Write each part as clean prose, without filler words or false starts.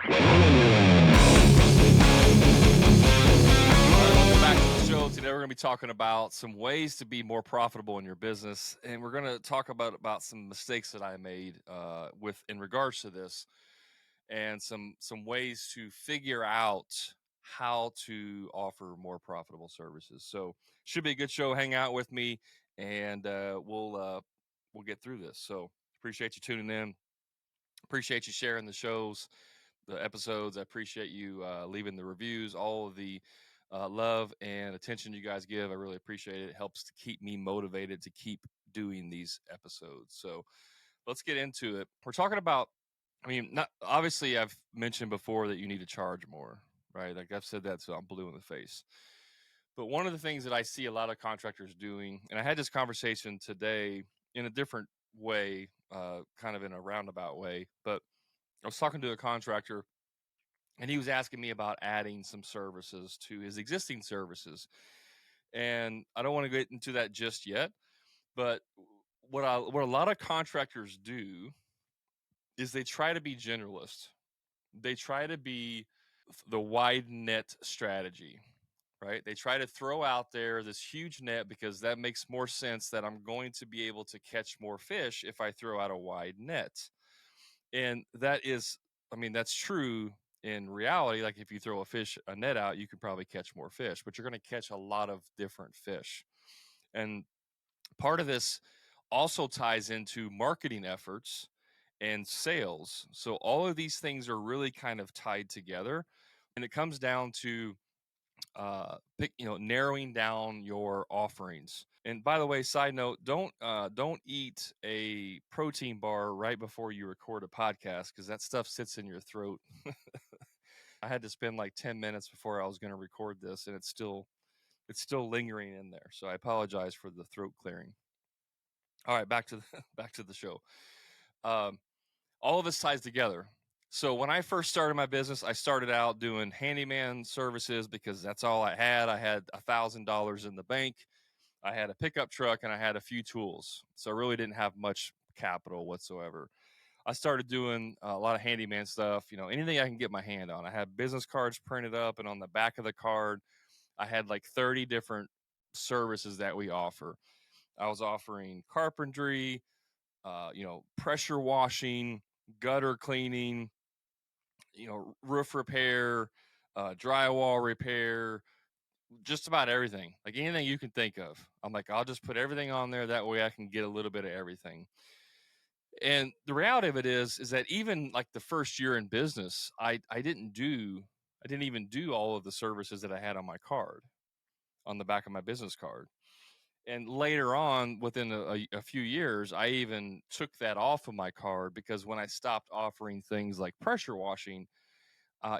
Welcome back to the show. Today we're going to be talking about some ways to be more profitable in your business, and we're going to talk about some mistakes that I made with in regards to this, and some ways to figure out how to offer more profitable services. So should be a good show. Hang out with me, and we'll get through this. So appreciate you tuning in. Appreciate you sharing the shows, the episodes. I appreciate you leaving the reviews, all of the love and attention you guys give. I really appreciate it. It helps to keep me motivated to keep doing these episodes. So let's get into it. We're talking about, I mean, not obviously, I've mentioned before that you need to charge more, right? Like I've said that, so I'm blue in the face. But one of the things that I see a lot of contractors doing, and I had this conversation today in a different way, kind of in a roundabout way, but I was talking to a contractor and he was asking me about adding some services to his existing services. And I don't want to get into that just yet, but what a lot of contractors do is they try to be generalist. They try to be the wide net strategy, right? They try to throw out there this huge net because that makes more sense that I'm going to be able to catch more fish if I throw out a wide net. And that is, I mean, that's true in reality. Like if you throw a net out, you could probably catch more fish, but you're going to catch a lot of different fish. And part of this also ties into marketing efforts and sales. So all of these things are really kind of tied together. And it comes down to narrowing down your offerings. And by the way, side note, don't eat a protein bar right before you record a podcast because that stuff sits in your throat. I had to spend like 10 minutes before I was going to record this, and it's still lingering in there. So I apologize for the throat clearing. All right, back to back to the show. Um, all of this ties together. So when I first started my business, I started out doing handyman services because that's all I had. I had $1,000 in the bank. I had a pickup truck and I had a few tools. So I really didn't have much capital whatsoever. I started doing a lot of handyman stuff, anything I can get my hand on. I had business cards printed up, and on the back of the card, I had like 30 different services that we offer. I was offering carpentry, pressure washing, gutter cleaning, roof repair, drywall repair, just about everything, like anything you can think of. I'm like, I'll just put everything on there. That way I can get a little bit of everything. And the reality of it is that even like the first year in business, I didn't even do all of the services that I had on my card, on the back of my business card. And later on, within a few years, I even took that off of my card because when I stopped offering things like pressure washing,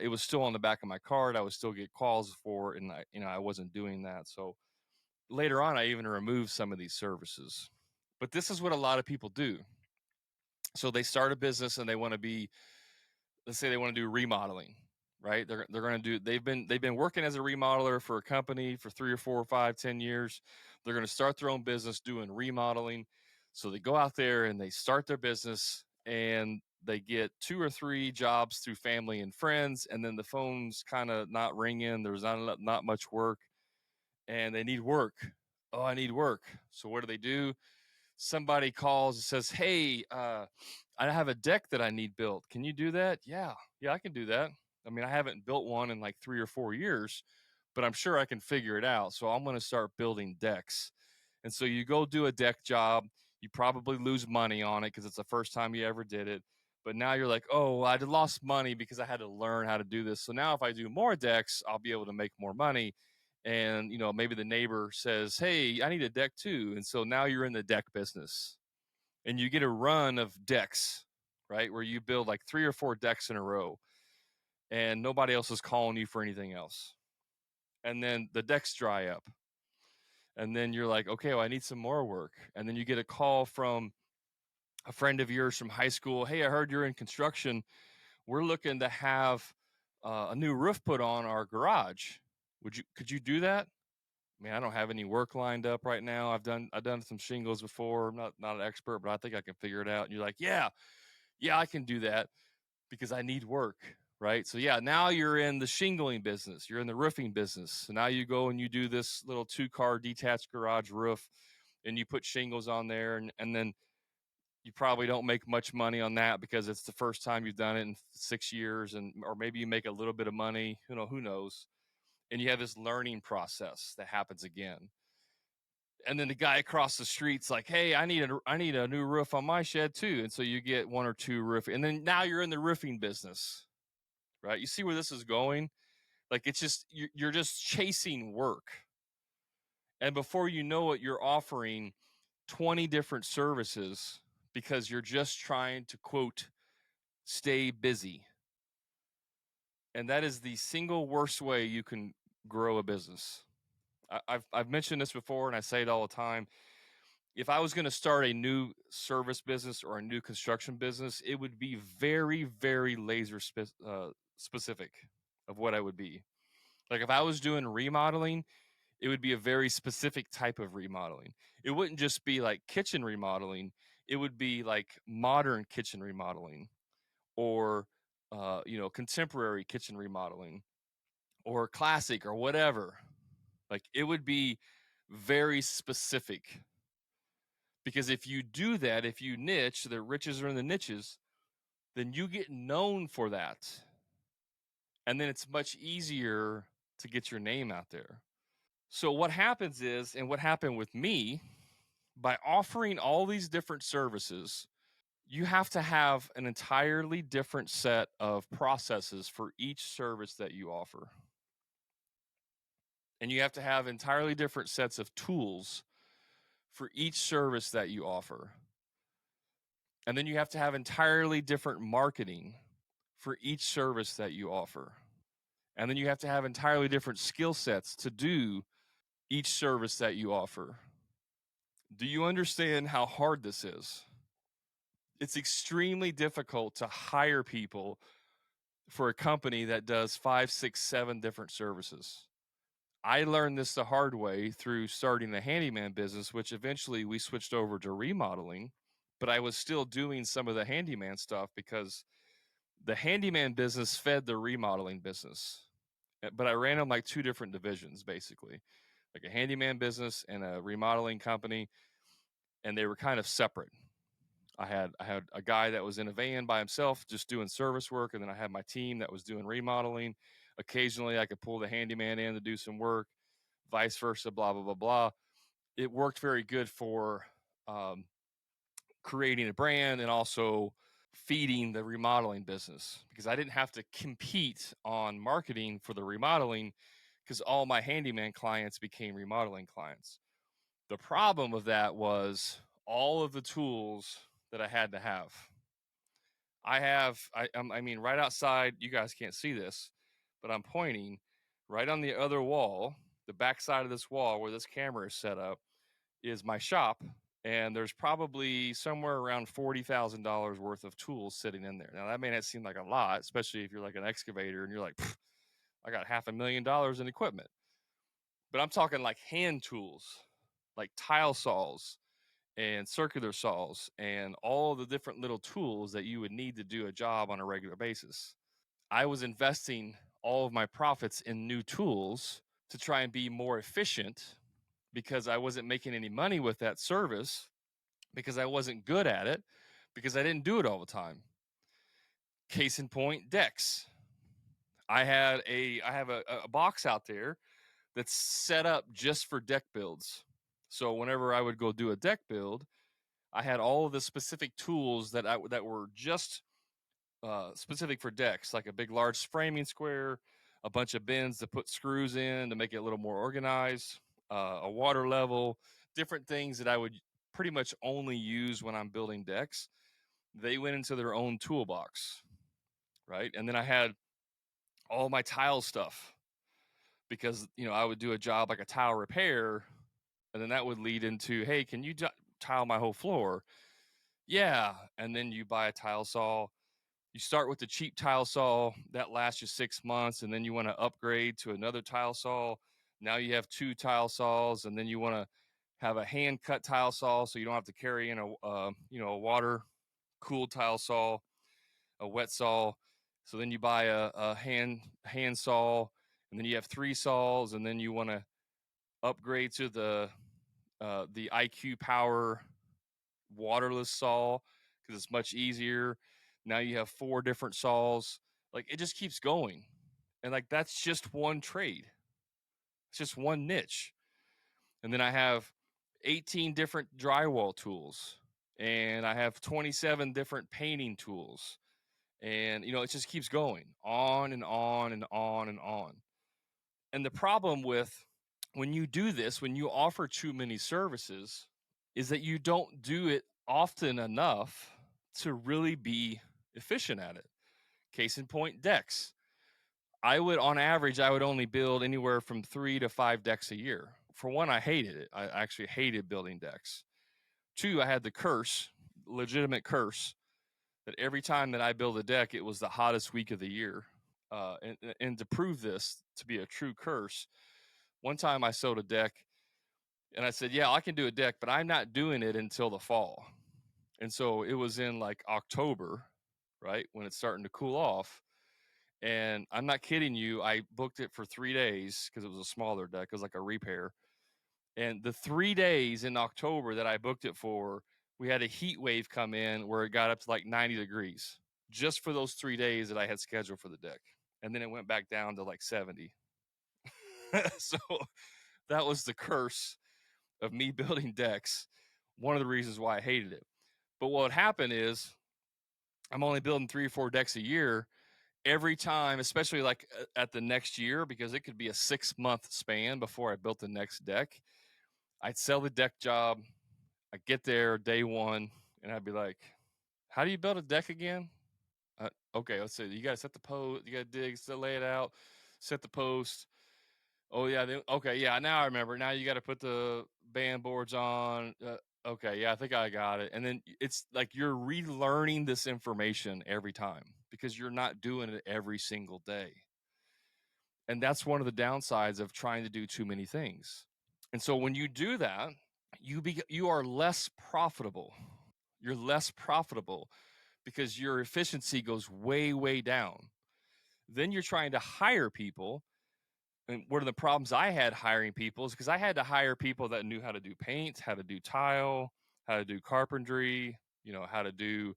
it was still on the back of my card. I would still get calls for it, and I wasn't doing that. So later on, I even removed some of these services. But this is what a lot of people do. So they start a business and they want to be, let's say they want to do remodeling, right? They're going to do, they've been working as a remodeler for a company for 3 or 4 or 5, 10 years. They're going to start their own business doing remodeling. So they go out there and they start their business and they get 2 or 3 jobs through family and friends, and then the phone's kind of not ringing. There's not much work, and they need work. Oh, I need work. So what do? Somebody calls and says, "Hey, I have a deck that I need built. Can you do that?" Yeah, I can do that. I mean, I haven't built one in like 3 or 4 years, but I'm sure I can figure it out. So I'm going to start building decks. And so you go do a deck job. You probably lose money on it because it's the first time you ever did it. But now you're like, oh, I lost money because I had to learn how to do this. So now if I do more decks, I'll be able to make more money. And maybe the neighbor says, hey, I need a deck too. And so now you're in the deck business and you get a run of decks, right, where you build like 3 or 4 decks in a row and nobody else is calling you for anything else. And then the decks dry up, and then you're like, okay, well, I need some more work. And then you get a call from a friend of yours from high school. Hey, I heard you're in construction. We're looking to have a new roof put on our garage. Could you do that? Man, I don't have any work lined up right now. I've done some shingles before. I'm not an expert, but I think I can figure it out. And you're like, yeah, I can do that because I need work. right? So yeah, now you're in the shingling business, you're in the roofing business. So now you go and you do this little 2-car detached garage roof, and you put shingles on there, and then you probably don't make much money on that because it's the first time you've done it in 6 years, and or maybe you make a little bit of money, who knows. And you have this learning process that happens again. And then the guy across the street's like, "Hey, I need a new roof on my shed too." And so you get 1 or 2 roof, and then now you're in the roofing business, right? You see where this is going? Like, it's just you're just chasing work. And before you know it, you're offering 20 different services because you're just trying to, quote, stay busy. And that is the single worst way you can grow a business. I've mentioned this before, and I say it all the time. If I was going to start a new service business or a new construction business, it would be very, very laser specific of what I would be. Like, if I was doing remodeling, it would be a very specific type of remodeling. It wouldn't just be like kitchen remodeling. It would be like modern kitchen remodeling, or contemporary kitchen remodeling, or classic, or whatever. Like, it would be very specific, because if you do that, if you niche, the riches are in the niches, then you get known for that. And then it's much easier to get your name out there. So what happens is, and what happened with me, by offering all these different services, you have to have an entirely different set of processes for each service that you offer. And you have to have entirely different sets of tools for each service that you offer. And then you have to have entirely different marketing for each service that you offer. And then you have to have entirely different skill sets to do each service that you offer. Do you understand how hard this is? It's extremely difficult to hire people for a company that does 5, 6, 7 different services. I learned this the hard way through starting the handyman business, which eventually we switched over to remodeling. But I was still doing some of the handyman stuff because the handyman business fed the remodeling business. But I ran them like 2 different divisions, basically, like a handyman business and a remodeling company, and they were kind of separate. I had a guy that was in a van by himself just doing service work, and then I had my team that was doing remodeling. Occasionally I could pull the handyman in to do some work, vice versa, blah blah blah blah. It worked very good for um, creating a brand and also feeding the remodeling business, because I didn't have to compete on marketing for the remodeling, because all my handyman clients became remodeling clients. The problem of that was all of the tools that I had to have. I mean, right outside, you guys can't see this, but I'm pointing right on the other wall, the back side of this wall where this camera is set up, is my shop. And there's probably somewhere around $40,000 worth of tools sitting in there. Now, that may not seem like a lot, especially if you're like an excavator and you're like, I got $500,000 in equipment. But I'm talking like hand tools, like tile saws and circular saws and all the different little tools that you would need to do a job on a regular basis. I was investing all of my profits in new tools to try and be more efficient, because I wasn't making any money with that service, because I wasn't good at it, because I didn't do it all the time. Case in point, decks. I have a box out there that's set up just for deck builds. So whenever I would go do a deck build, I had all of the specific tools that were just specific for decks, like a big, large framing square, a bunch of bins to put screws in to make it a little more organized, a water level, different things that I would pretty much only use when I'm building decks. They went into their own toolbox, right? And then I had all my tile stuff, because I would do a job like a tile repair, and then that would lead into, hey, can you tile my whole floor? Yeah. And then you buy a tile saw. You start with the cheap tile saw that lasts you 6 months, and then you want to upgrade to another tile saw. Now you have 2 tile saws, and then you want to have a hand cut tile saw, so you don't have to carry in a water cooled tile saw, a wet saw. So then you buy a hand saw, and then you have 3 saws, and then you want to upgrade to the IQ Power waterless saw because it's much easier. Now you have 4 different saws. Like, it just keeps going. And like, that's just one trade. It's just one niche. And then I have 18 different drywall tools, and I have 27 different painting tools. And it just keeps going on and on and on and on. And the problem with when you do this, when you offer too many services, is that you don't do it often enough to really be efficient at it. Case in point, decks. On average, I would only build anywhere from 3 to 5 decks a year. For one, I hated it. I actually hated building decks. 2, I had the curse, legitimate curse, that every time that I build a deck, it was the hottest week of the year. And to prove this to be a true curse, one time I sold a deck and I said, yeah, I can do a deck, but I'm not doing it until the fall. And so it was in like October, right, when it's starting to cool off. And I'm not kidding you, I booked it for 3 days because it was a smaller deck. It was like a repair. And the 3 days in October that I booked it for, we had a heat wave come in where it got up to like 90 degrees just for those 3 days that I had scheduled for the deck. And then it went back down to like 70. So that was the curse of me building decks. One of the reasons why I hated it. But what would happen is I'm only building 3 or 4 decks a year. Every time, especially like at the next year, because it could be a 6-month span before I built the next deck, I'd sell the deck job. I get there day one, and I'd be like, "How do you build a deck again?" Okay, let's see. You got to set the post. You got to dig, lay it out, set the post. Oh yeah, okay, yeah. Now I remember. Now you got to put the band boards on. Okay, yeah, I think I got it. And then it's like you're relearning this information every time because you're not doing it every single day. And that's one of the downsides of trying to do too many things. And so when you do that, you are less profitable. You're less profitable because your efficiency goes way down. Then you're trying to hire people. And one of the problems I had hiring people is because I had to hire people that knew how to do paint, how to do tile, how to do carpentry, how to do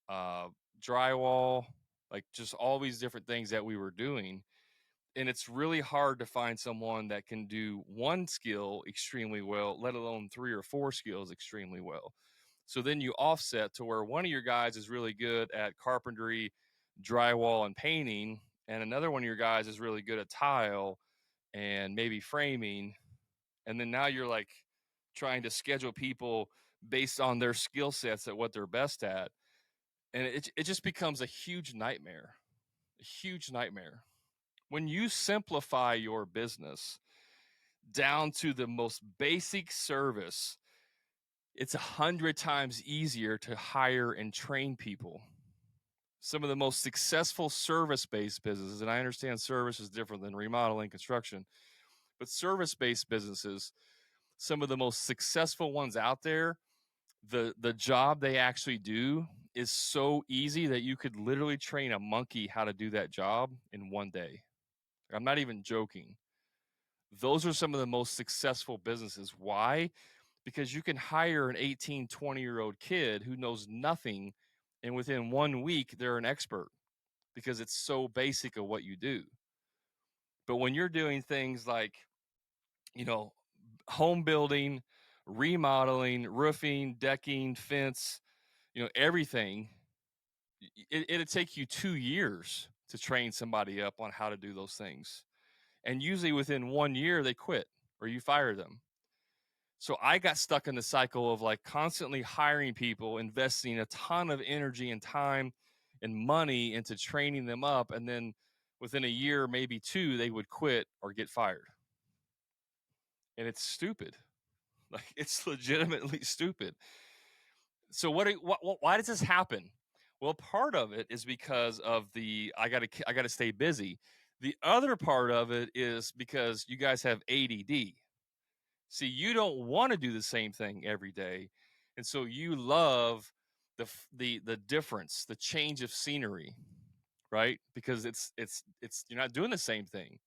drywall, like just all these different things that we were doing. And it's really hard to find someone that can do one skill extremely well, let alone 3 or 4 skills extremely well. So then you offset to where one of your guys is really good at carpentry, drywall, and painting, and another one of your guys is really good at tile and maybe framing. And then now you're like trying to schedule people based on their skill sets at what they're best at. And it just becomes a huge nightmare, a huge nightmare. When you simplify your business down to the most basic service, it's 100 times easier to hire and train people. Some of the most successful service-based businesses, and I understand service is different than remodeling, construction, but service-based businesses, some of the most successful ones out there, the job they actually do is so easy that you could literally train a monkey how to do that job in 1 day. I'm not even joking. Those are some of the most successful businesses. Why? Because you can hire an 18, 20-year-old kid who knows nothing, and within 1 week, they're an expert because it's so basic of what you do. But when you're doing things like, home building, remodeling, roofing, decking, fence, everything, it'd take you 2 years to train somebody up on how to do those things. And usually within 1 year, they quit or you fire them. So I got stuck in the cycle of like constantly hiring people, investing a ton of energy and time and money into training them up. And then within a year, maybe 2, they would quit or get fired. And it's stupid. Like, it's legitimately stupid. So why does this happen? Well, part of it is because of I got to stay busy. The other part of it is because you guys have ADD. See, you don't want to do the same thing every day, and so you love the difference, the change of scenery, right? Because it's you're not doing the same thing.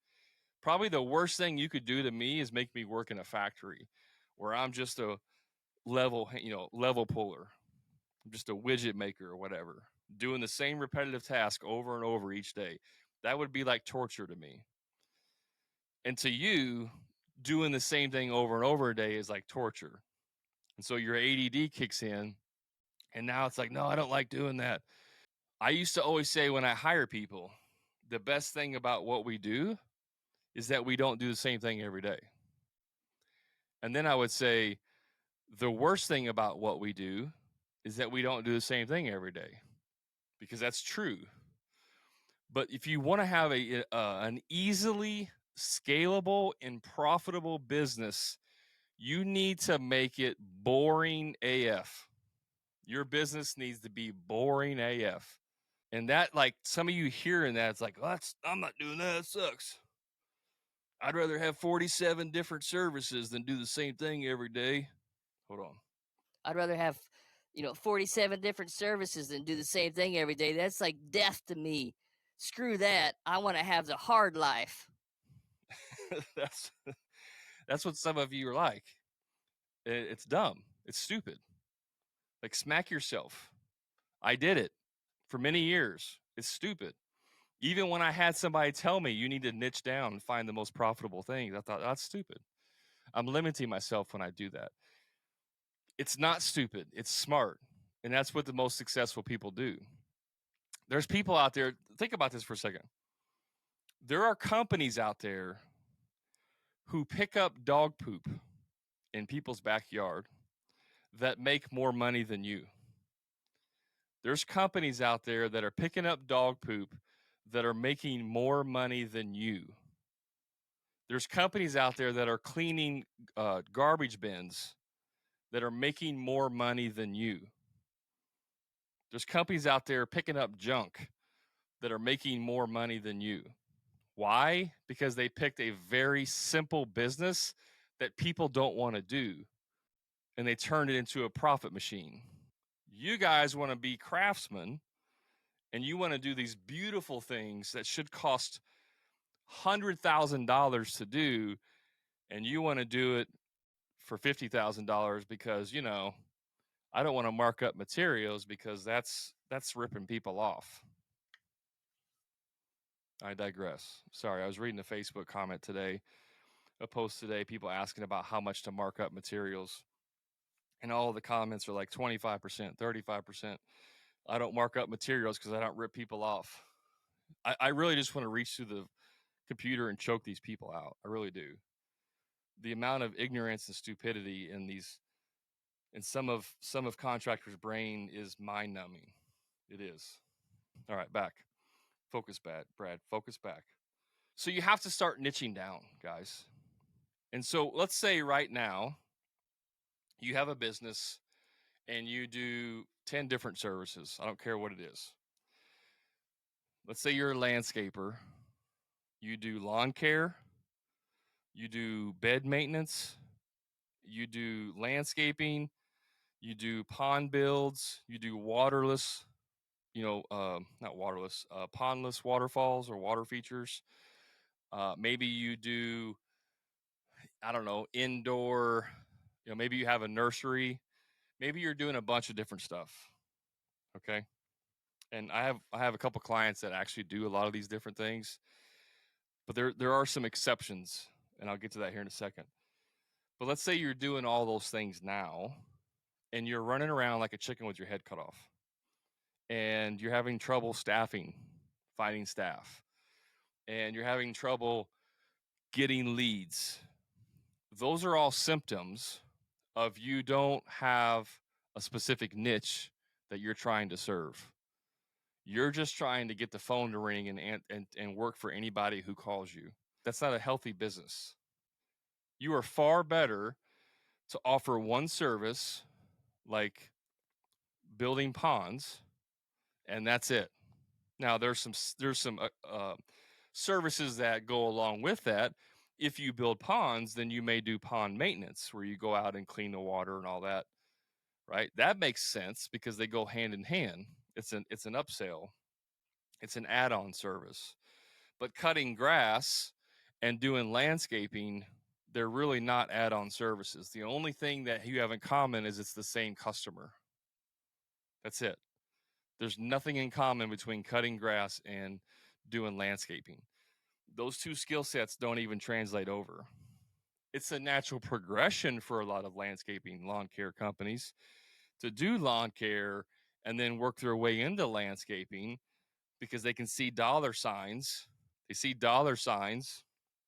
Probably the worst thing you could do to me is make me work in a factory where I'm just a level puller. I'm just a widget maker or whatever, doing the same repetitive task over and over each day. That would be like torture to me. And to you, doing the same thing over and over a day is like torture. And so your ADD kicks in, and now it's like, no, I don't like doing that. I used to always say when I hire people, the best thing about what we do is that we don't do the same thing every day. And then I would say the worst thing about what we do is that we don't do the same thing every day, because that's true. But if you want to have an easily scalable and profitable business, you need to make it boring AF. Your business needs to be boring AF. And that, like, some of you hearing that, it's like, well, I'm not doing that. It sucks. I'd rather have 47 different services than do the same thing every day. Hold on. I'd rather have, 47 different services than do the same thing every day. That's like death to me. Screw that. I want to have the hard life. That's what some of you are like. It's dumb. It's stupid. Like, smack yourself. I did it for many years. It's stupid. Even when I had somebody tell me you need to niche down and find the most profitable things, I thought that's stupid. I'm limiting myself when I do that. It's not stupid. It's smart. And that's what the most successful people do. There's people out there, think about this for a second. There are companies out there who pick up dog poop in people's backyard that make more money than you. There's companies out there that are picking up dog poop that are making more money than you. There's companies out there that are cleaning garbage bins that are making more money than you. There's companies out there picking up junk that are making more money than you. Why? Because they picked a very simple business that people don't want to do, and they turned it into a profit machine. You guys want to be craftsmen, and you want to do these beautiful things that should cost $100,000 to do, and you want to do it for $50,000 because, I don't want to mark up materials because that's ripping people off. I digress. Sorry, I was reading a Facebook comment today, a post today, people asking about how much to mark up materials. And all of the comments are like 25%, 35%. I don't mark up materials because I don't rip people off. I really just want to reach through the computer and choke these people out. I really do. The amount of ignorance and stupidity in some of contractors' brain is mind numbing. It is. All right, back. Focus, Brad. Focus back. So you have to start niching down, guys. And so let's say right now you have a business and you do 10 different services. I don't care what it is. Let's say you're a landscaper. You do lawn care, you do bed maintenance, you do landscaping, you do pond builds, you do waterless, not waterless, pondless waterfalls or water features. Maybe you do, I don't know, indoor, maybe you have a nursery. Maybe you're doing a bunch of different stuff. Okay. And I have a couple clients that actually do a lot of these different things, but there are some exceptions, and I'll get to that here in a second. But let's say you're doing all those things now, and you're running around like a chicken with your head cut off, and you're having trouble finding staff, and you're having trouble getting leads. Those are all symptoms of you don't have a specific niche that you're trying to serve. You're just trying to get the phone to ring and work for anybody who calls you. That's not a healthy business. You are far better to offer one service like building ponds, and that's it. Now there's some services that go along with that. If you build ponds, then you may do pond maintenance where you go out and clean the water and all that, right? That makes sense because they go hand in hand. It's an upsell. It's an add-on service. But cutting grass and doing landscaping, they're really not add-on services. The only thing that you have in common is it's the same customer. That's it. There's nothing in common between cutting grass and doing landscaping. Those two skill sets don't even translate over. It's a natural progression for a lot of landscaping lawn care companies to do lawn care and then work their way into landscaping because they can see dollar signs. They see dollar signs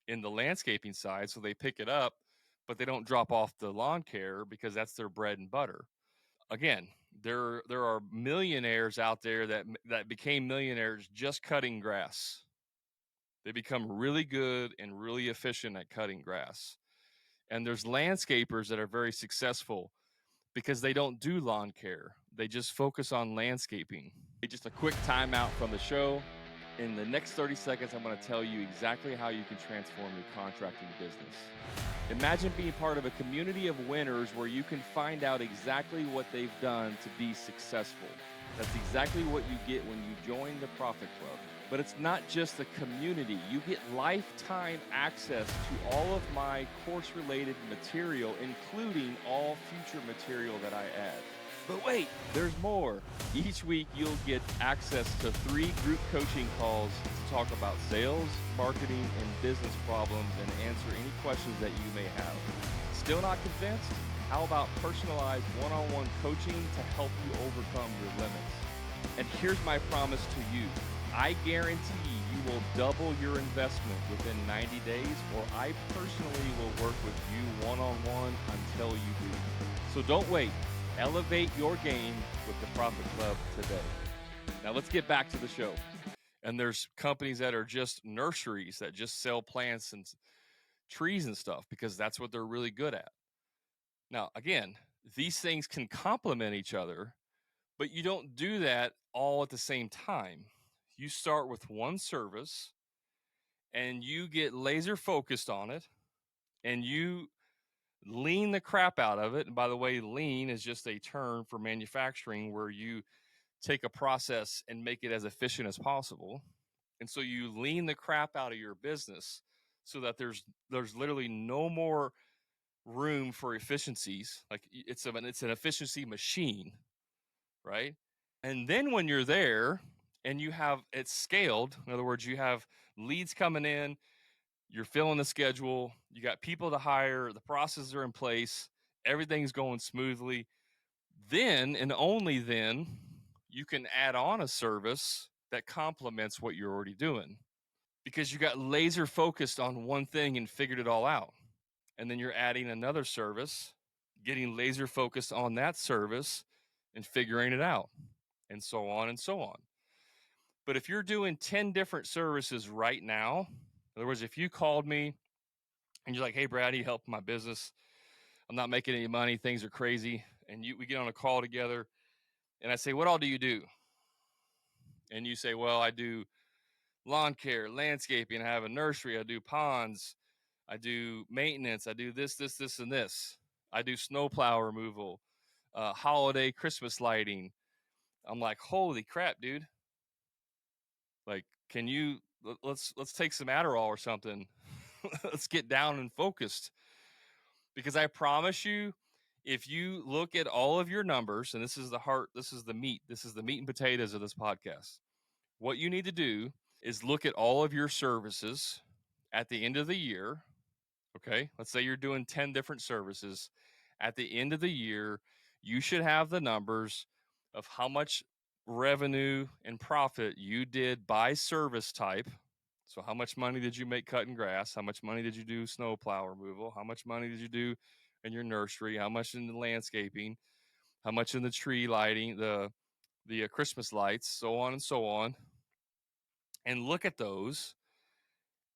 in the landscaping side, so they pick it up, but they don't drop off the lawn care because that's their bread and butter. Again, there are millionaires out there that became millionaires just cutting grass. They become really good and really efficient at cutting grass. And there's landscapers that are very successful because they don't do lawn care. They just focus on landscaping. Just a quick timeout from the show. In the next 30 seconds, I'm going to tell you exactly how you can transform your contracting business. Imagine being part of a community of winners where you can find out exactly what they've done to be successful. That's exactly what you get when you join the Profit Club. But it's not just a community. You get lifetime access to all of my course-related material, including all future material that I add. But wait, there's more. Each week, you'll get access to 3 group coaching calls to talk about sales, marketing, and business problems and answer any questions that you may have. Still not convinced? How about personalized one-on-one coaching to help you overcome your limits? And here's my promise to you. I guarantee you will double your investment within 90 days, or I personally will work with you one-on-one until you do. So don't wait. Elevate your game with the Profit Club today. Now let's get back to the show. And there's companies that are just nurseries that just sell plants and trees and stuff because that's what they're really good at. Now, again, these things can complement each other, but you don't do that all at the same time. You start with one service and you get laser focused on it and you lean the crap out of it. And by the way, lean is just a term for manufacturing where you take a process and make it as efficient as possible. And so you lean the crap out of your business so that there's literally no more room for efficiencies. Like it's an efficiency machine, right? And then when you're there and you have it scaled, in other words, you have leads coming in, you're filling the schedule, you got people to hire, the processes are in place, everything's going smoothly, then and only then you can add on a service that complements what you're already doing because you got laser focused on one thing and figured it all out. And then you're adding another service, getting laser focused on that service and figuring it out, and so on and so on. But if you're doing 10 different services right now, in other words, if you called me and you're like, hey, Brad, you help my business, I'm not making any money, things are crazy, and we get on a call together, and I say, what all do you do? And you say, well, I do lawn care, landscaping, I have a nursery, I do ponds, I do maintenance, I do this, and this. I do snowplow removal, holiday Christmas lighting. I'm like, holy crap, dude. Like, can you let's take some Adderall or something. Let's get down and focused. Because I promise you, if you look at all of your numbers, and this is the heart, this is the meat and potatoes of this podcast. What you need to do is look at all of your services at the end of the year. Okay. Let's say you're doing 10 different services. At the end of the year, you should have the numbers of how much revenue and profit you did by service type. So, how much money did you make cutting grass? How much money did you do snowplow removal? How much money did you do in your nursery? How much in the landscaping? How much in the tree lighting, the Christmas lights, so on and so on? And look at those.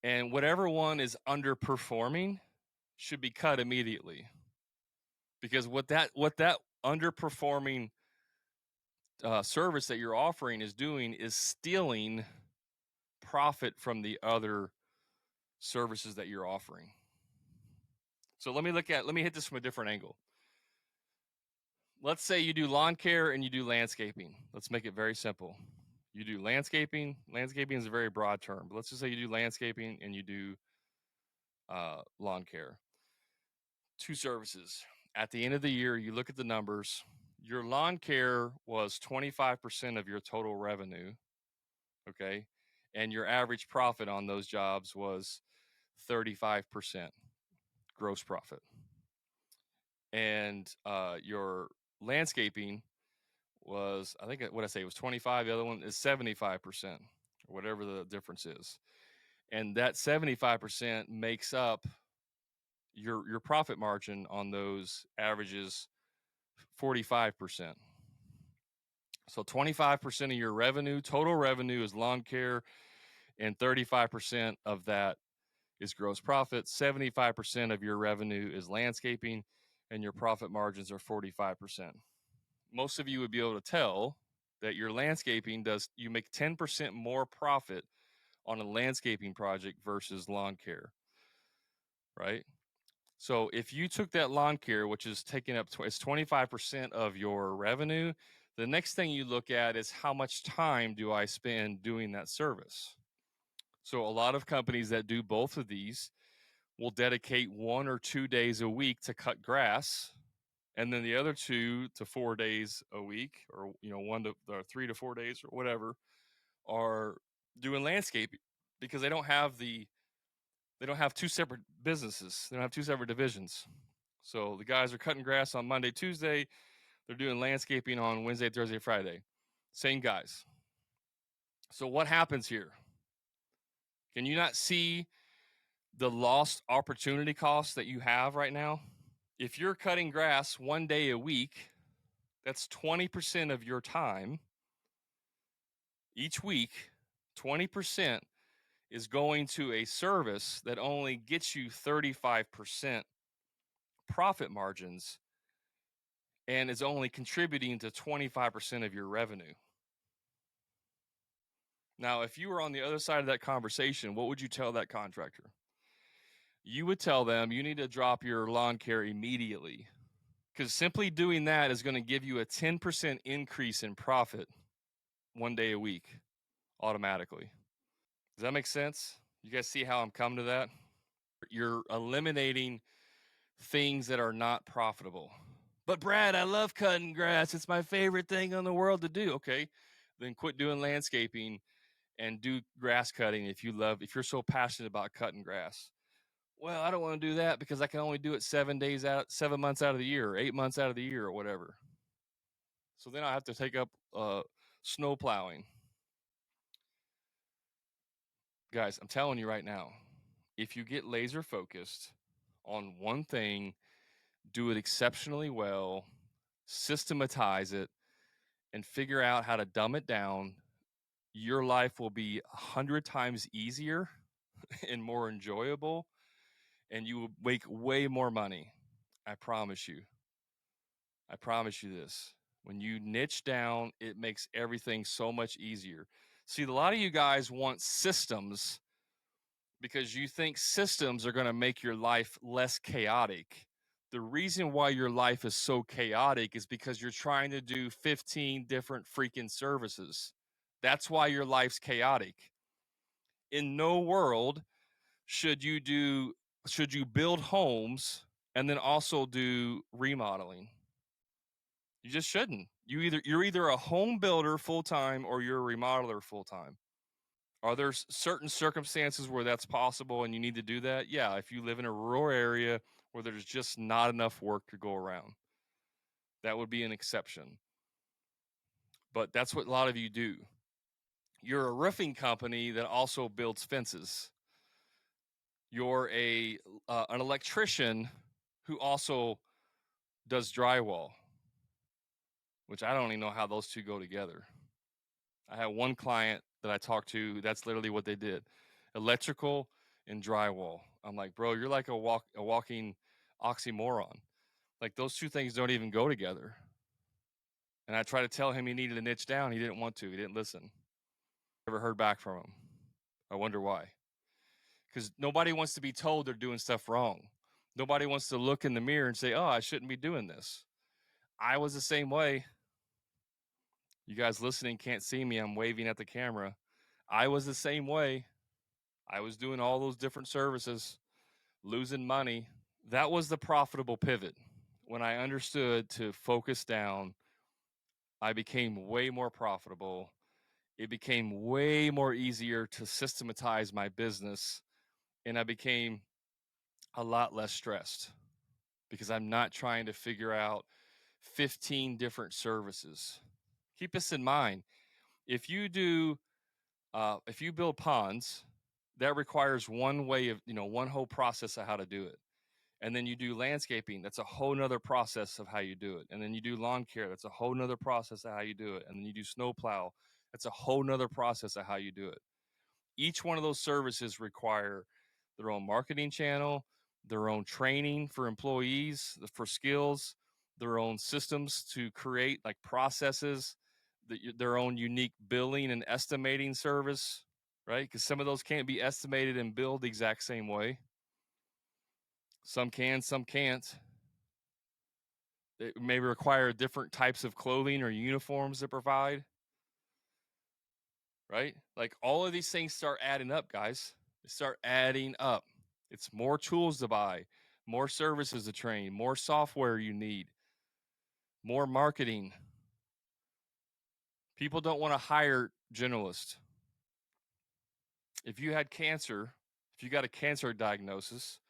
And whatever one is underperforming should be cut immediately. Because what that underperforming service that you're offering is doing is stealing profit from the other services that you're offering. So let me hit this from a different angle. Let's say you do lawn care and you do landscaping. Let's make it very simple. You do landscaping. Landscaping is a very broad term, but let's just say you do landscaping and you do lawn care. 2 services. At the end of the year, you look at the numbers. Your lawn care was 25% of your total revenue, okay? And your average profit on those jobs was 35% gross profit. And your landscaping was, I think, what I say, it was 25. The other one is 75%, or whatever the difference is. And that 75% makes up your profit margin on those averages 45%. So 25% of your revenue, total revenue, is lawn care, and 35% of that is gross profit. 75% of your revenue is landscaping, and your profit margins are 45%. Most of you would be able to tell that your landscaping you make 10% more profit on a landscaping project versus lawn care, right? So if you took that lawn care, which is taking up it's 25% of your revenue, the next thing you look at is how much time do I spend doing that service? So a lot of companies that do both of these will dedicate 1 or 2 days a week to cut grass, and then the other 2 to 4 days a week, or 1 to or 3 to 4 days or whatever, are doing landscaping, because they don't have 2 separate businesses. They don't have 2 separate divisions. So the guys are cutting grass on Monday, Tuesday. They're doing landscaping on Wednesday, Thursday, Friday. Same guys. So what happens here? Can you not see the lost opportunity cost that you have right now? If you're cutting grass 1 day a week, that's 20% of your time. Each week, 20% is going to a service that only gets you 35% profit margins and is only contributing to 25% of your revenue. Now, if you were on the other side of that conversation, what would you tell that contractor? You would tell them you need to drop your lawn care immediately, because simply doing that is going to give you a 10% increase in profit 1 day a week automatically. Does that make sense? You guys see how I'm coming to that? You're eliminating things that are not profitable. But Brad, I love cutting grass. It's my favorite thing in the world to do. Okay, then quit doing landscaping and do grass cutting if you're so passionate about cutting grass. Well, I don't want to do that because I can only do it 7 months out of the year, or 8 months out of the year, or whatever. So then I have to take up snow plowing. Guys, I'm telling you right now, if you get laser focused on one thing, do it exceptionally well, systematize it, and figure out how to dumb it down, your life will be 100 times easier and more enjoyable, and you will make way more money. I promise you. I promise you this. When you niche down, it makes everything so much easier. See, a lot of you guys want systems because you think systems are going to make your life less chaotic. The reason why your life is so chaotic is because you're trying to do 15 different freaking services. That's why your life's chaotic. In no world should you build homes and then also do remodeling. You just shouldn't. You're either a home builder full time or you're a remodeler full time. Are there certain circumstances where that's possible and you need to do that? Yeah, if you live in a rural area where there's just not enough work to go around, that would be an exception. But that's what a lot of you do. You're a roofing company that also builds fences. You're an electrician who also does drywall, which I don't even know how those two go together. I had one client that I talked to, that's literally what they did. Electrical and drywall. I'm like, bro, you're like a walking oxymoron. Like, those two things don't even go together. And I tried to tell him he needed to niche down. He didn't want to. He didn't listen. Never heard back from him. I wonder why. Because nobody wants to be told they're doing stuff wrong. Nobody wants to look in the mirror and say, oh, I shouldn't be doing this. I was the same way. You guys listening can't see me. I'm waving at the camera. I was the same way. I was doing all those different services, losing money. That was the profitable pivot. When I understood to focus down, I became way more profitable. It became way more easier to systematize my business, and I became a lot less stressed because I'm not trying to figure out 15 different services. Keep this in mind. If you build ponds, that requires one way of, one whole process of how to do it. And then you do landscaping, that's a whole nother process of how you do it. And then you do lawn care, that's a whole nother process of how you do it. And then you do snowplow, that's a whole nother process of how you do it. Each one of those services require their own marketing channel, their own training for employees, for skills, their own systems to create like processes, their own unique billing and estimating service, right? Because some of those can't be estimated and billed the exact same way. Some can, some can't. It may require different types of clothing or uniforms to provide, right? Like all of these things start adding up, guys. They start adding up. It's more tools to buy, more services to train, more software you need, more marketing. People don't want to hire generalists. If you had cancer, if you got a cancer diagnosis,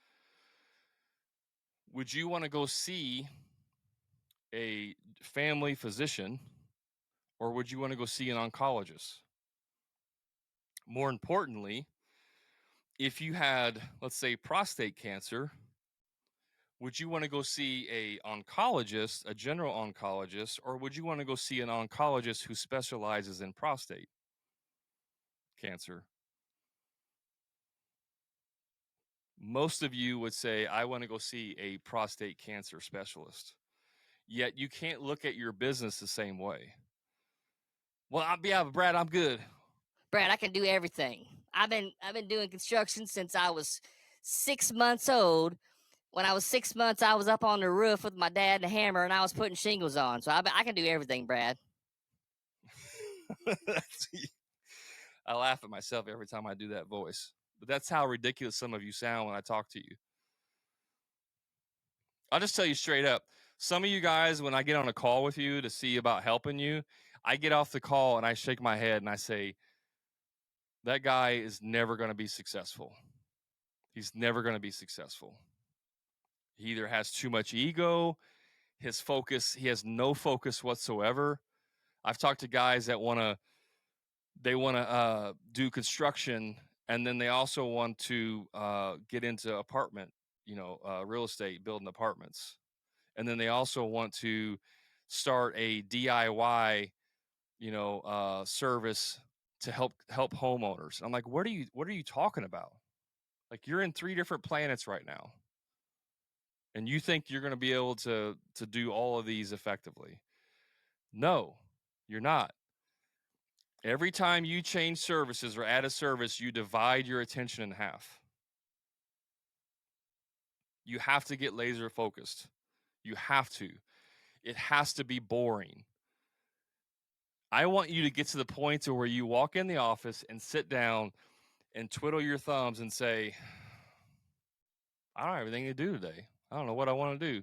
would you want to go see a family physician or would you want to go see an oncologist? More importantly, if you had, let's say, prostate cancer, would you want to go see a oncologist, a general oncologist, or would you want to go see an oncologist who specializes in prostate cancer? Most of you would say, I want to go see a prostate cancer specialist. Yet you can't look at your business the same way. Well, yeah, Brad, I'm good. Brad, I can do everything. I've been doing construction since I was 6 months old. When I was 6 months, I was up on the roof with my dad and a hammer, and I was putting shingles on. So I can do everything, Brad. I laugh at myself every time I do that voice. But that's how ridiculous some of you sound when I talk to you. I'll just tell you straight up. Some of you guys, when I get on a call with you to see about helping you, I get off the call and I shake my head and I say, that guy is never going to be successful. He's never going to be successful. He either has too much ego, he has no focus whatsoever. I've talked to guys that want to do construction, and then they also want to get into apartment, real estate, building apartments. And then they also want to start a DIY, service to help homeowners. I'm like, what are you talking about? Like, you're in 3 different planets right now, and you think you're going to be able to do all of these effectively? No, you're not. Every time you change services or add a service, you divide your attention in half. You have to get laser focused. You have to. It has to be boring. I want you to get to the point to where you walk in the office and sit down and twiddle your thumbs and say, I don't have anything to do today. I don't know what I want to do.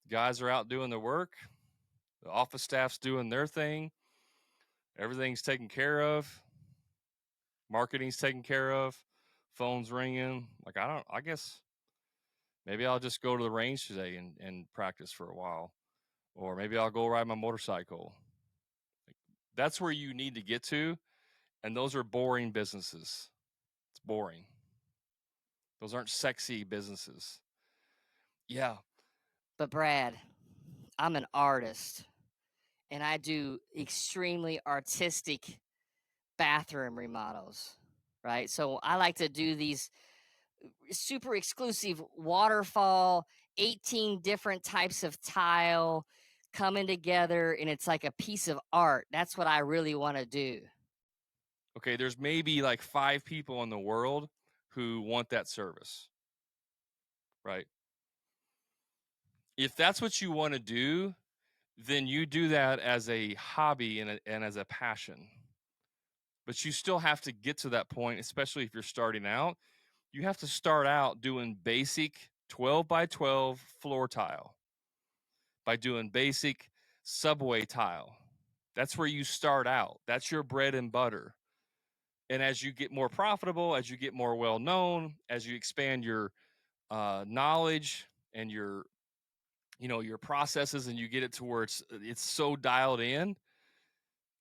Guys are out doing their work. The office staff's doing their thing. Everything's taken care of. Marketing's taken care of. Phone's ringing. Like, I guess maybe I'll just go to the range today and practice for a while. Or maybe I'll go ride my motorcycle. That's where you need to get to. And those are boring businesses. It's boring. Those aren't sexy businesses. Yeah. But Brad, I'm an artist, and I do extremely artistic bathroom remodels, right? So I like to do these super exclusive waterfall, 18 different types of tile coming together, and it's like a piece of art. That's what I really want to do. Okay, there's maybe like 5 people in the world who want that service, right? If that's what you want to do, then you do that as a hobby and as a passion. But you still have to get to that point, especially if you're starting out. You have to start out doing basic 12 by 12 floor tile, by doing basic subway tile. That's where you start out. That's your bread and butter. And as you get more profitable, as you get more well known, as you expand your knowledge and your processes, and you get it to where it's so dialed in,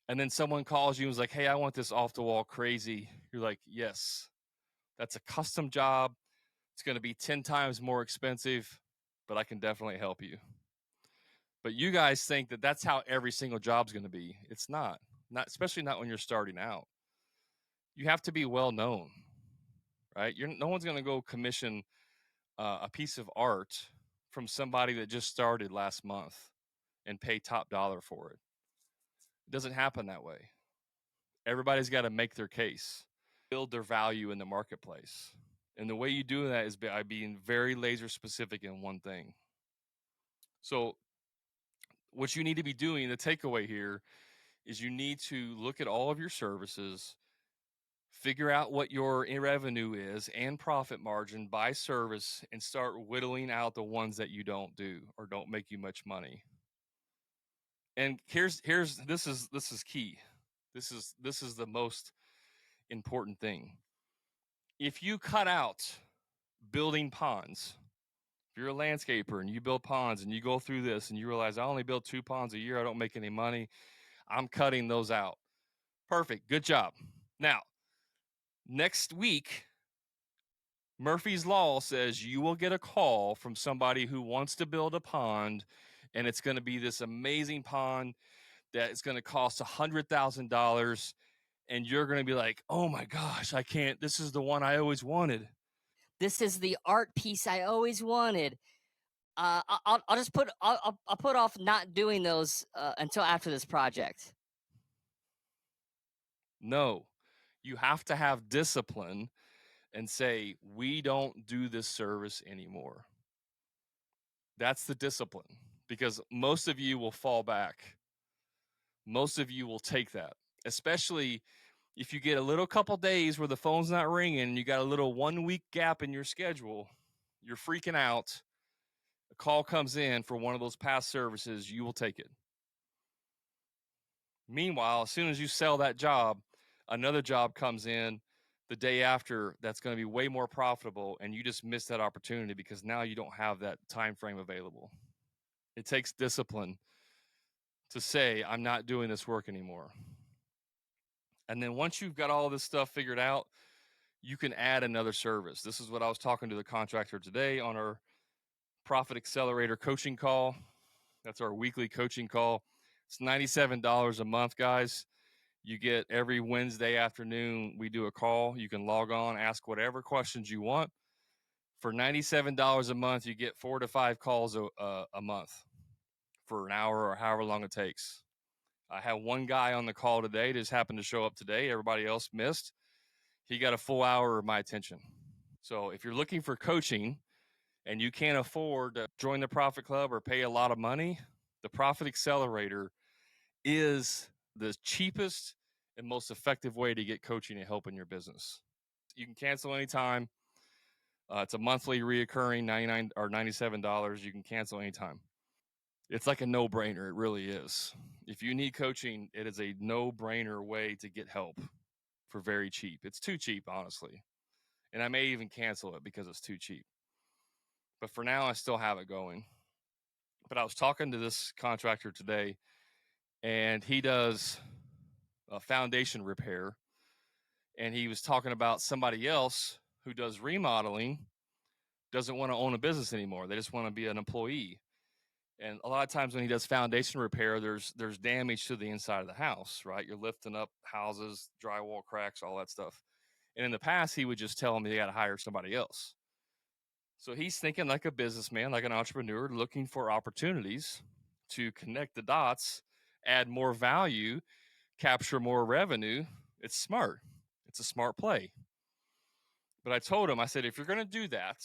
and then someone calls you and is like, "Hey, I want this off the wall crazy." You're like, "Yes, that's a custom job. It's going to be 10 times more expensive, but I can definitely help you." But you guys think that that's how every single job's going to be. It's not. Not especially not when you're starting out. You have to be well known, right? No one's going to go commission a piece of art from somebody that just started last month and pay top dollar for it. It doesn't happen that way. Everybody's got to make their case, build their value in the marketplace. And the way you do that is by being very laser specific in one thing. So, what you need to be doing, the takeaway here, is you need to look at all of your services, figure out what your revenue is and profit margin by service, and start whittling out the ones that you don't do or don't make you much money. And here's this is key. This is the most important thing. If you cut out building ponds, if you're a landscaper and you build ponds and you go through this and you realize I only build 2 ponds a year, I don't make any money, I'm cutting those out. Perfect. Good job. Now, next week, Murphy's Law says you will get a call from somebody who wants to build a pond, and it's going to be this amazing pond that is going to cost $100,000. And you're going to be like, "Oh my gosh, I can't. This is the one I always wanted." This is the art piece I always wanted. I'll just I'll put off not doing those until after this project. No, you have to have discipline and say, "We don't do this service anymore." That's the discipline, because most of you will fall back. Most of you will take that, especially if you get a little couple days where the phone's not ringing and you got a little 1 week gap in your schedule. You're freaking out. A call comes in for one of those past services, you will take it. Meanwhile, as soon as you sell that job, another job comes in the day after that's going to be way more profitable, and you just miss that opportunity because now you don't have that time frame available. It takes discipline to say, "I'm not doing this work anymore." And then once you've got all this stuff figured out, you can add another service. This is what I was talking to the contractor today on our Profit Accelerator coaching call. That's our weekly coaching call. It's $97 a month, guys. You get every Wednesday afternoon, we do a call. You can log on, ask whatever questions you want. For $97 a month, you get 4 to 5 calls a month for an hour or however long it takes. I had one guy on the call today, just happened to show up today. Everybody else missed. He got a full hour of my attention. So if you're looking for coaching and you can't afford to join the Profit Club or pay a lot of money, the Profit Accelerator is the cheapest and most effective way to get coaching and help in your business. You can cancel anytime. It's a monthly reoccurring $99 or $97. You can cancel anytime. It's like a no-brainer. It really is. If you need coaching, it is a no-brainer way to get help for very cheap. It's too cheap, honestly. And I may even cancel it because it's too cheap. But for now, I still have it going. But I was talking to this contractor today, and he does a foundation repair. And he was talking about somebody else who does remodeling, doesn't want to own a business anymore. They just want to be an employee. And a lot of times when he does foundation repair, there's damage to the inside of the house, right? You're lifting up houses, drywall cracks, all that stuff. And in the past, he would just tell them they got to hire somebody else. So he's thinking like a businessman, like an entrepreneur, looking for opportunities to connect the dots, add more value, capture more revenue. It's smart. It's a smart play. But I told him, I said, if you're going to do that,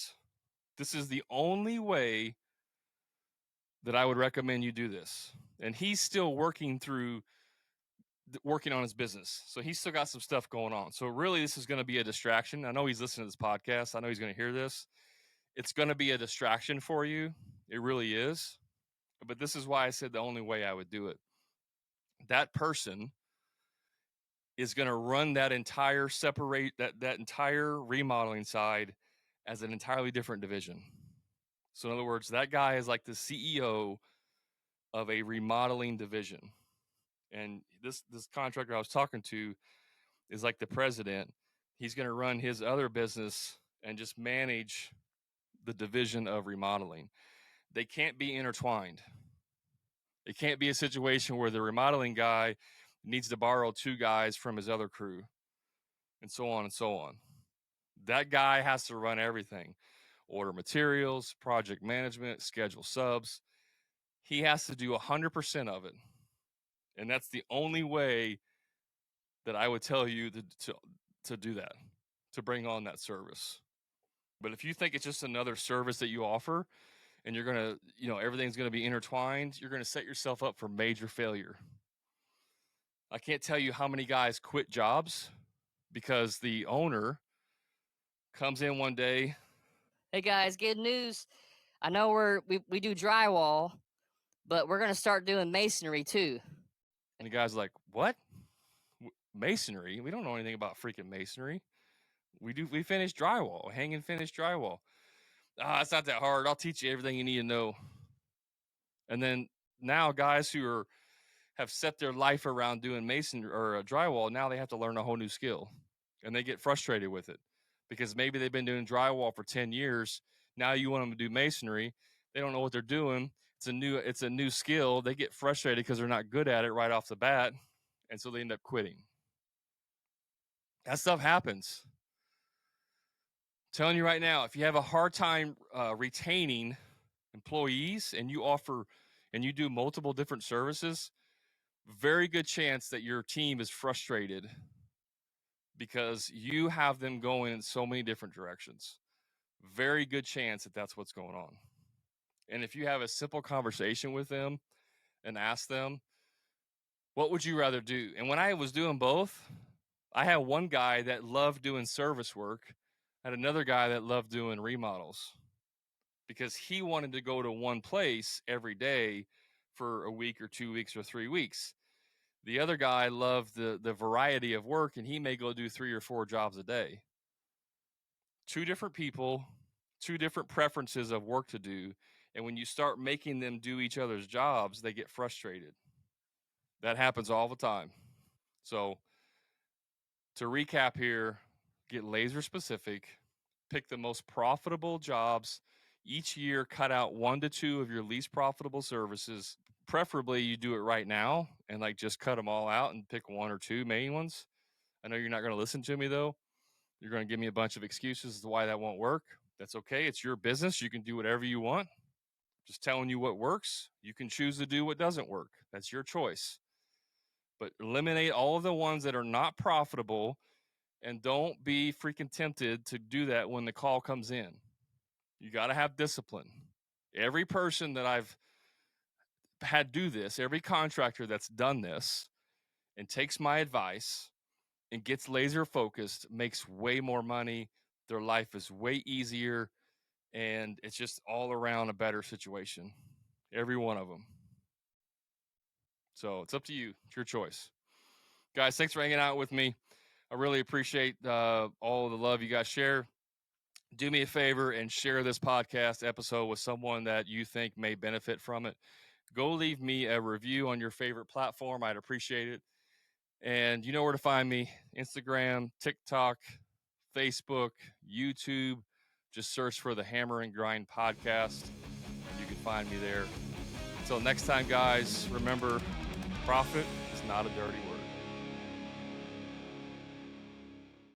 this is the only way that I would recommend you do this. And he's still working on his business. So he's still got some stuff going on. So really, this is going to be a distraction. I know he's listening to this podcast. I know he's going to hear this. It's going to be a distraction for you. It really is. But this is why I said the only way I would do it. That person is going to run that entire that entire remodeling side as an entirely different division. So in other words, that guy is like the CEO of a remodeling division. And this contractor I was talking to is like the president. He's going to run his other business and just manage the division of remodeling. They can't be intertwined. It can't be a situation where the remodeling guy needs to borrow two guys from his other crew and so on and so on. That guy has to run everything: order materials, project management, schedule subs. He has to do 100% of it. And that's the only way that I would tell you to do that, to bring on that service. But if you think it's just another service that you offer and you're going to, everything's going to be intertwined, you're going to set yourself up for major failure. I can't tell you how many guys quit jobs because the owner comes in one day. Hey guys, good news. I know we do drywall, but we're gonna start doing masonry too. And the guy's like, "What? Masonry? We don't know anything about freaking masonry. We finish drywall, hang and finish drywall. It's not that hard. I'll teach you everything you need to know." And then now guys who have set their life around doing mason or drywall, now they have to learn a whole new skill, and they get frustrated with it because maybe they've been doing drywall for 10 years. Now you want them to do masonry. They don't know what they're doing. It's a new skill. They get frustrated because they're not good at it right off the bat, and so they end up quitting. That stuff happens. I'm telling you right now, if you have a hard time retaining employees and you do multiple different services, very good chance that your team is frustrated because you have them going in so many different directions. Very good chance that that's what's going on. And if you have a simple conversation with them and ask them, what would you rather do? And when I was doing both, I had one guy that loved doing service work, had another guy that loved doing remodels because he wanted to go to one place every day for a week or 2 weeks or 3 weeks. The other guy loved the variety of work, and he may go do 3 or 4 jobs a day. Two different people, two different preferences of work to do. And when you start making them do each other's jobs, they get frustrated. That happens all the time. So to recap here, get laser specific, pick the most profitable jobs each year, cut out 1 to 2 of your least profitable services. Preferably you do it right now and like just cut them all out and pick 1 or 2 main ones. I know you're not going to listen to me though. You're going to give me a bunch of excuses as to why that won't work. That's okay. It's your business. You can do whatever you want. Just telling you what works. You can choose to do what doesn't work. That's your choice. But eliminate all of the ones that are not profitable and don't be freaking tempted to do that when the call comes in. You got to have discipline. Every person that I've had do this, every contractor that's done this and takes my advice and gets laser focused makes way more money. Their life is way easier, and it's just all around a better situation. Every one of them. So it's up to you. It's your choice. Guys, thanks for hanging out with me. I really appreciate all the love you guys share. Do me a favor and share this podcast episode with someone that you think may benefit from it. Go leave me a review on your favorite platform. I'd appreciate it. And you know where to find me: Instagram, TikTok, Facebook, YouTube. Just search for the Hammer and Grind podcast. You can find me there. Until next time, guys, remember, profit is not a dirty word.